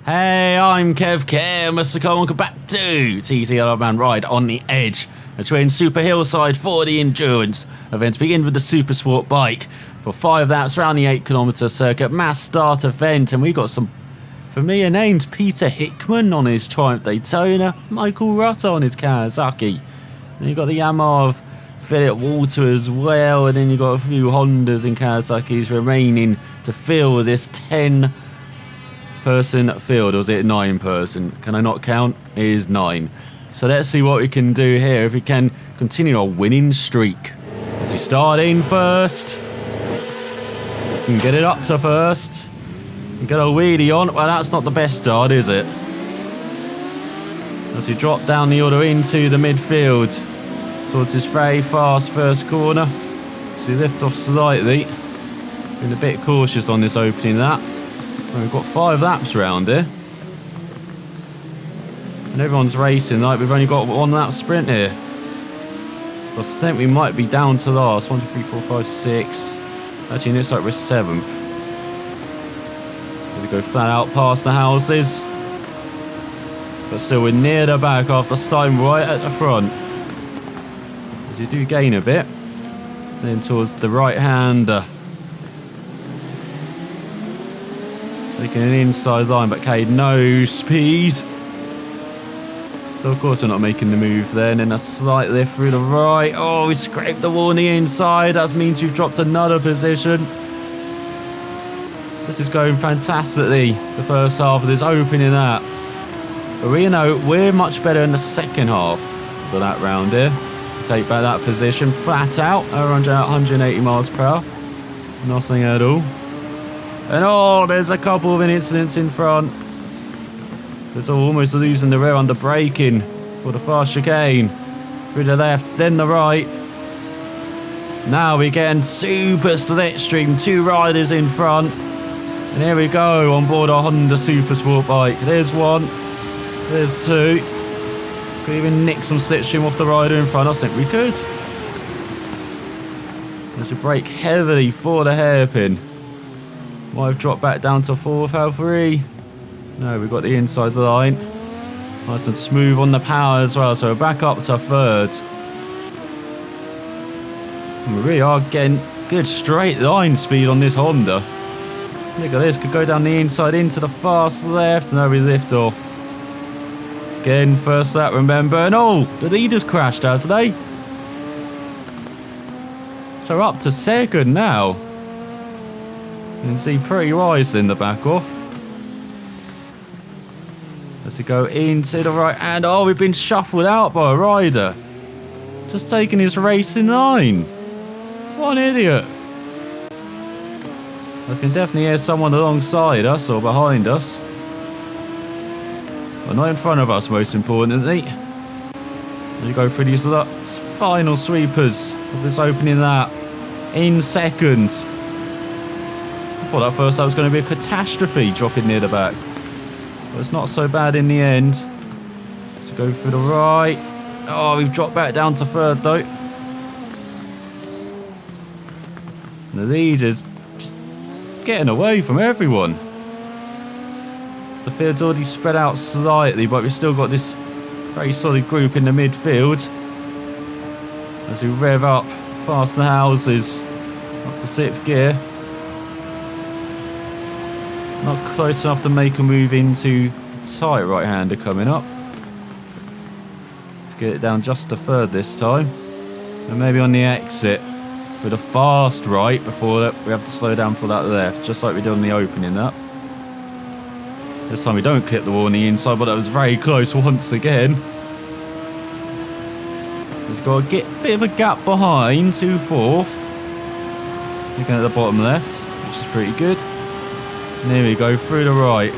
Hey, I'm ElusiveKev, Mr. Cole, welcome back to TT Man Ride on the Edge. A twin Super Hillside 40 Endurance event begins with the Supersport bike for 5 laps around the 8km circuit mass start event. And we got some familiar names: Peter Hickman on his Triumph Daytona, Michael RotE on his Kawasaki. Then you got the Yamaha of Philip Walter as well, and then you got a few Hondas and Kawasaki's remaining to fill this 10-person field. Or was it 9-person? Can I not count? It is 9. So let's see what we can do here, if we can continue our winning streak. As we start in first, we can get it up to first and get a wheelie on. Well, that's not the best start, is it? As we drop down the order into the midfield towards this very fast first corner. So we lift off slightly. Been a bit cautious on this opening lap. Well, we've got 5 laps around here. And everyone's racing like we've only got 1 lap sprint here. So I think we might be down to last. 1, 2, 3, 4, 5, 6. Actually, it looks like we're 7th. As we go flat out past the houses. But still, we're near the back after starting right at the front. As you do gain a bit. Then towards the right hand. Taking an inside line, but carried no speed. So of course we're not making the move then. And a slight lift through the right. Oh, we scraped the wall on the inside. That means we've dropped another position. This is going fantastically, the first half of this opening lap. But we know we're much better in the second half of that round here. Take back that position flat out around 180 miles per hour. Nothing at all. And oh, there's a couple of incidents in front. There's almost losing the rear under braking for the fast chicane. Through the left, then the right. Now we're getting super slipstream. 2 riders in front. And here we go on board our Honda Supersport bike. There's 1. There's 2. Could even nick some slipstream off the rider in front. I think we could. Let's brake heavily for the hairpin. Might have dropped back down to 4th L3. No, we've got the inside line. Nice and smooth on the power as well. So we're back up to 3rd. And we really are getting good straight line speed on this Honda. Look at this. Could go down the inside into the fast left. No, we lift off. Again, first lap, remember. And oh, the leaders crashed out today. So we're up to 2nd now. You can see pretty wise in the back off. As we go into the right hand. Oh, we've been shuffled out by a rider. Just taking his racing line. What an idiot. I can definitely hear someone alongside us or behind us. But not in front of us, most importantly. You go through these final sweepers of this opening lap. In 2nd. I thought that first lap was going to be a catastrophe, dropping near the back. But it's not so bad in the end. So go through the right. Oh, we've dropped back down to 3rd though. And the leader's just getting away from everyone. The field's already spread out slightly, but we've still got this very solid group in the midfield. As we rev up past the houses, up to 6th gear. Not close enough to make a move into the tight right-hander coming up. Let's get it down just to 3rd this time. And maybe on the exit with a fast right before that we have to slow down for that left, just like we did on the opening lap. This time we don't clip the wall on the inside, but that was very close once again. He's got to get a bit of a gap behind to 4th. Looking at the bottom left, which is pretty good. And here we go, through the right.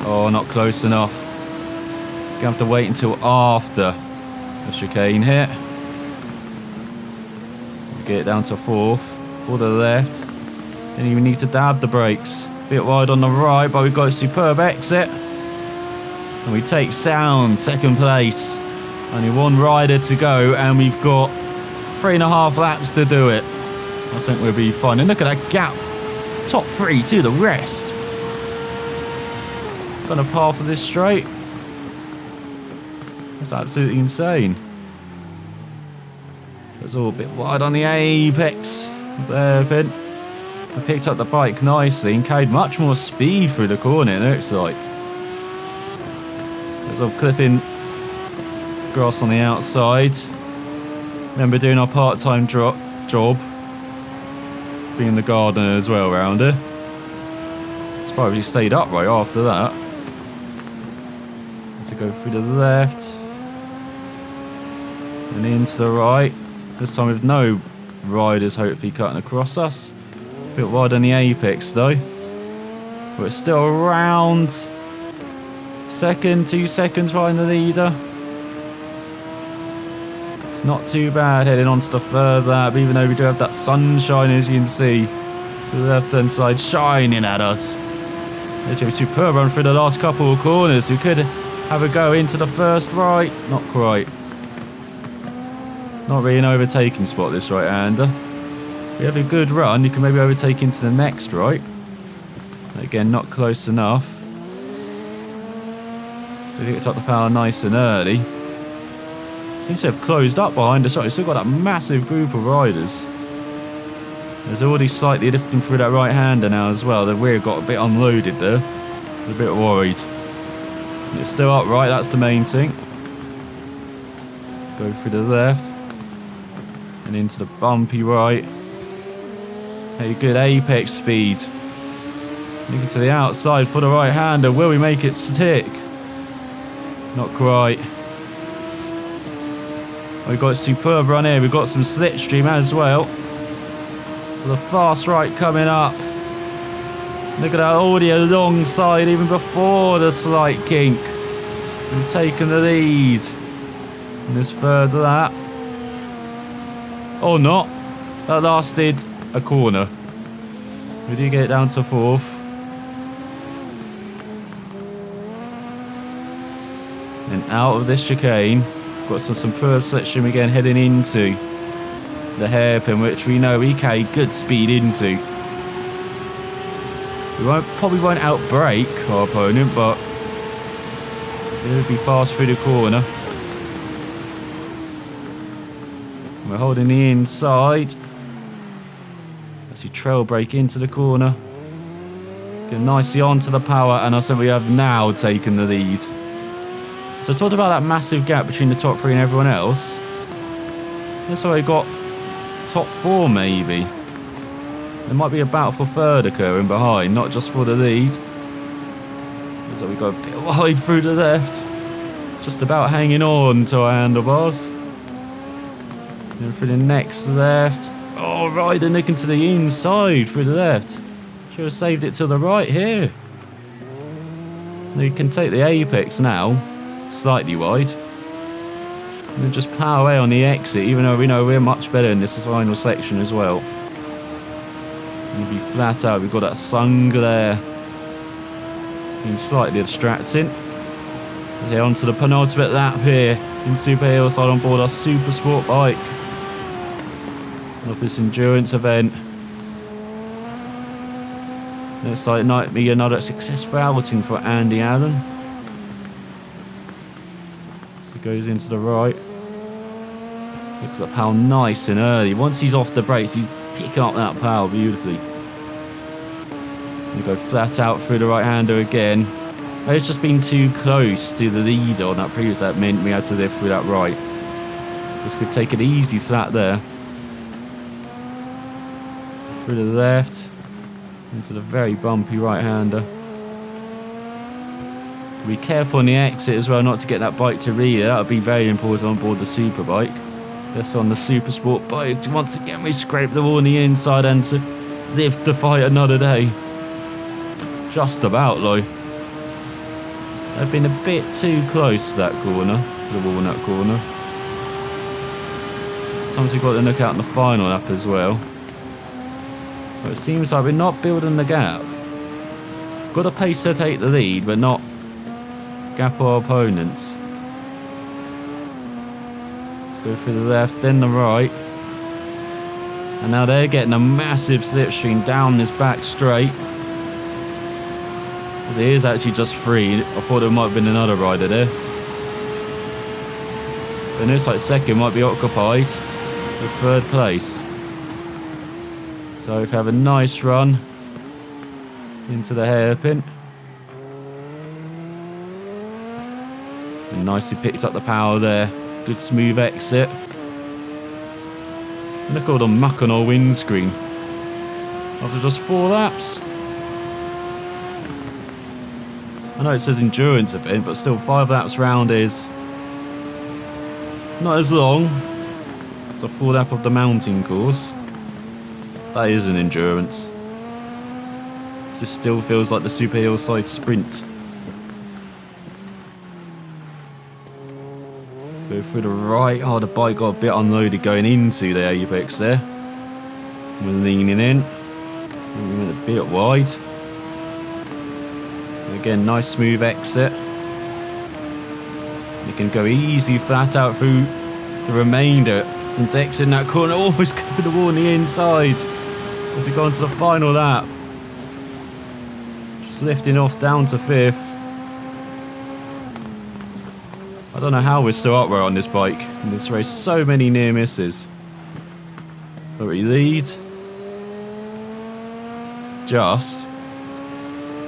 Oh, not close enough. Gonna have to wait until after the chicane hit. Get it down to 4th. For the left. Then you need to dab the brakes. Bit wide on the right, but we've got a superb exit. And we take sound, 2nd place. Only 1 rider to go, and we've got 3.5 laps to do it. I think we'll be fine. And look at that gap. Top 3 to the rest. kind of half of this straight. That's absolutely insane. It's all a bit wide on the apex of the hairpin. I picked up the bike nicely and carried much more speed through the corner, it looks like. As I'm clipping grass on the outside. Remember doing our part-time job, being the gardener as well around here. It's probably stayed upright after that. To go through to the left and into the right. This time with no riders hopefully cutting across us. A bit wide on the apex though. We're still around 2 seconds behind the leader. It's not too bad heading on to the third lap, even though we do have that sunshine, as you can see, to the left hand side shining at us. There's a superb run through the last couple of corners. We could have a go into the first right. Not quite. Not really an overtaking spot, this right-hander. We have a good run. You can maybe overtake into the next right. Again, not close enough. We picked up the power nice and early. Seems to have closed up behind us. We've still got that massive group of riders. There's already slightly lifting through that right-hander now as well. The rear got a bit unloaded there. A bit worried. It's still upright, that's the main thing. Let's go through the left. And into the bumpy right. A good apex speed. Looking to the outside for the right-hander. Will we make it stick? Not quite. We've got a superb run here. We've got some slipstream as well. The fast right coming up. Look at that, already alongside even before the slight kink. We've taken the lead in this third lap. Or not. That lasted a corner. We do get it down to fourth. And out of this chicane, got some superb slipstream again heading into the hairpin, which we know we carry good speed into. We probably won't outbrake our opponent, but it'll be fast through the corner. We're holding the inside. As you trail brake into the corner. Get nicely onto the power, and I said we have now taken the lead. So I talked about that massive gap between the top three and everyone else. That's why we got top four maybe. There might be a battle for third occurring behind, not just for the lead. So we got a bit wide through the left. Just about hanging on to our handlebars. Then through the next left. Oh, rider nicking to the inside through the left. Should have saved it to the right here. You can take the apex now. Slightly wide. And then just power away on the exit, even though we know we're much better in this final section as well. And you'll be flat out. We've got that sun glare. Being slightly distracting. Let's head on to the penultimate lap here in Super Hillside on board our Supersport bike. Of this endurance event. Looks like it might be another successful outing for Andy Allen. So he goes into the right. Looks like power nice and early. Once he's off the brakes, he's picking up that power beautifully. We go flat out through the right-hander again. It's just been too close to the leader on that previous lap, meant we had to lift through that right. Just could take it easy flat there. Through the left, into the very bumpy right-hander. Be careful on the exit as well, not to get that bike to rear. That would be very important on board the super bike. That's on the Supersport bike. Once again, we scrape the wall on the inside and to live to fight another day. Just about, though. They've been a bit too close to that corner, to the wall in that corner. Sometimes we've got to look out in the final lap as well. But it seems like we're not building the gap. Got a pace to take the lead, but not gap our opponents. Let's go through the left, then the right. And now they're getting a massive slipstream down this back straight. As it is actually just 3. I thought there might have been another rider there. But it looks like second might be occupied with third place. So if we have a nice run into the hairpin. And nicely picked up the power there. Good smooth exit. And look at all the muck on our windscreen. After just 4 laps. I know it says endurance event, but still 5 laps round is not as long as a 4 lap of the mountain course. That is an endurance. This still feels like the Super Hillside Sprint. Let's go through the right. Oh, the bike got a bit unloaded going into the apex there. We're leaning in. We went a bit wide. Again, nice smooth exit. You can go easy flat out through the remainder. Since exiting that corner, almost covered the wall on the inside. As we go on to the final lap. Just lifting off down to 5th. I don't know how we're still upright on this bike in this race. So many near misses. But we lead. Just.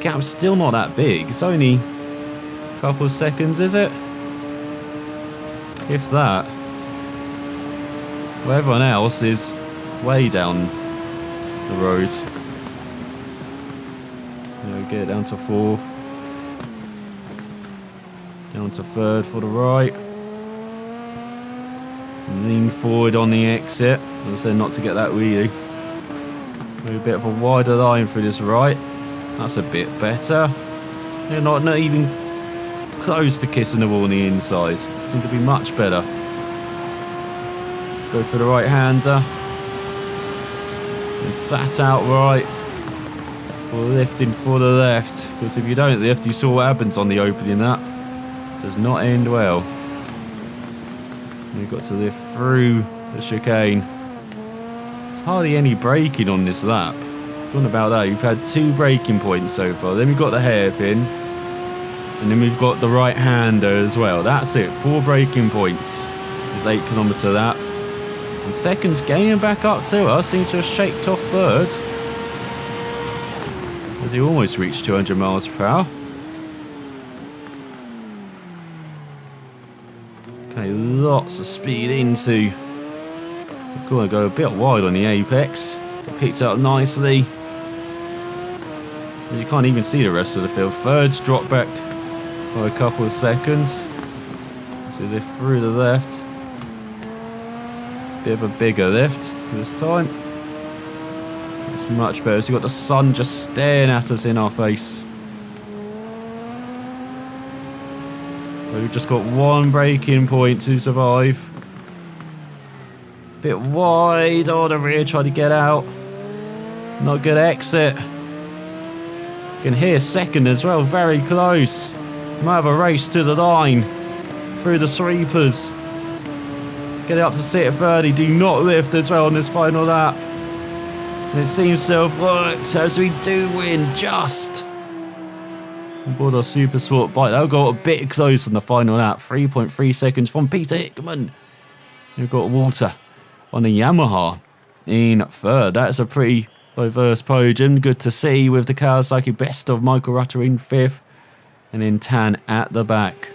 Gap's still not that big. It's only a couple of seconds, is it? If that. Well, everyone else is way down the road. Get it down to 4th. Down to 3rd for the right. And lean forward on the exit. As I said, not to get that wheelie. Maybe a bit of a wider line through this right. That's a bit better. They're not even close to kissing the wall on the inside. I think it'd be much better. Let's go for the right-hander. And flat out right. Or lifting for the left. Because if you don't lift, you saw what happens on the opening lap. Does not end well. You've got to lift through the chicane. There's hardly any braking on this lap. What about that? You've had 2 braking points so far. Then we've got the hairpin. And then we've got the right-hander as well. That's it. 4 braking points. There's 8 kilometre lap. And second's gaining back up to us. Seems to have shaped off 3rd. As he almost reached 200 miles per hour. Okay, lots of speed into. We're going to go a bit wide on the apex. Picked up nicely. You can't even see the rest of the field. 3rd's dropped back by a couple of seconds. So they're through the left. Bit of a bigger lift this time. It's much better. So you've got the sun just staring at us in our face. So we've just got 1 braking point to survive. Bit wide. Oh, the rear tried to get out. Not good exit. You can hear second as well, very close. Might have a race to the line. Through the sweepers. Get it up to sit at 30. Do not lift as well on this final lap. And it seems to have worked as we do win just. On board our Supersport bike. That'll go a bit close on the final lap. 3.3 seconds from Peter Hickman. We've got Walter on the Yamaha in 3rd. That's a pretty diverse podium. Good to see with the Kawasaki best of Michael Rutter in 5th. And then Tan at the back.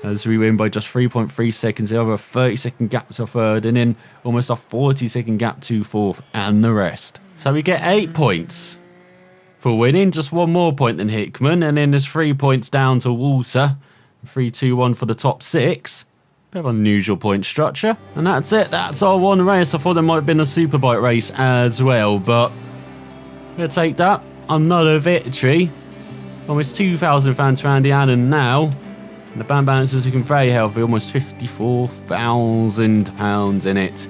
As we win by just 3.3 seconds. Over a 30-second gap to 3rd. And then almost a 40-second gap to 4th. And the rest. So we get 8 points for winning. Just 1 more point than Hickman. And then there's 3 points down to Walter. 3, 2, 1 for the top 6. Bit of unusual point structure. And that's it. That's our 1 race. I thought there might have been a Superbike race as well. But we're going to take that. Another victory. Almost 2,000 fans for Andy Allen now. And the band balancers looking very healthy. Almost £54,000 in it.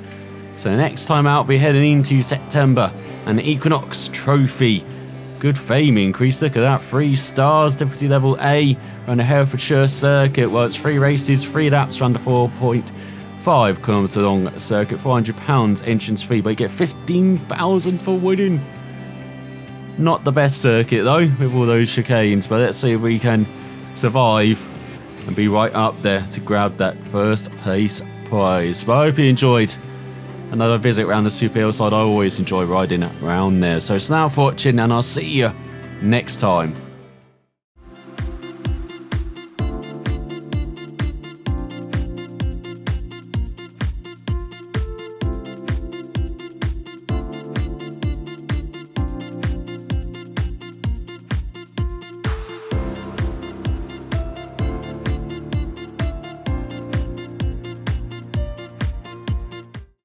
So next time out, we're heading into September. And the Equinox Trophy. Good fame increase. Look at that. 3 stars. Difficulty level A. On the Herefordshire circuit. Well, it's 3 races, 3 laps around the 4.5 kilometre long circuit. £400 entrance fee. But you get 15,000 for winning. Not the best circuit though, with all those chicanes, but let's see if we can survive and be right up there to grab that first place prize. But I hope you enjoyed another visit around the Super Hillside. I always enjoy riding around there. So thanks for watching, and I'll see you next time.